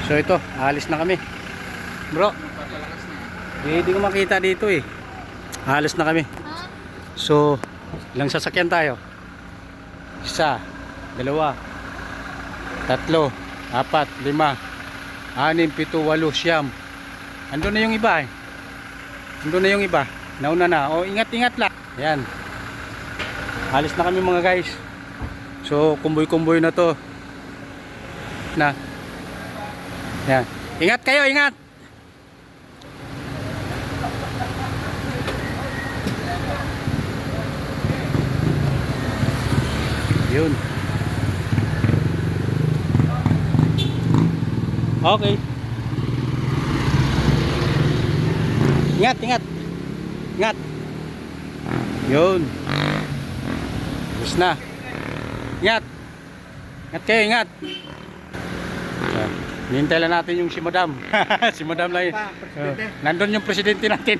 So ito, alis na kami. Bro, hindi ko makita dito eh. Alis na kami. So, ilang sasakyan tayo? Isa, dalawa, tatlo, apat, lima, anim, pito, walo, siyam. Andun na yung iba eh. Andun na yung iba. Nauna na. O, ingat-ingat lang. Yan. Alis na kami mga guys. So, kumboy-kumboy na to. Na. Yan. Ingat kayo, ingat. Yun. Okay. Ingat, ingat. Ingat. Yun. Bus na. Ingat. Ingat kayo, ingat. Hintay lang natin yung si Madam. Si Madam lang yun. Nandun yung presidente natin.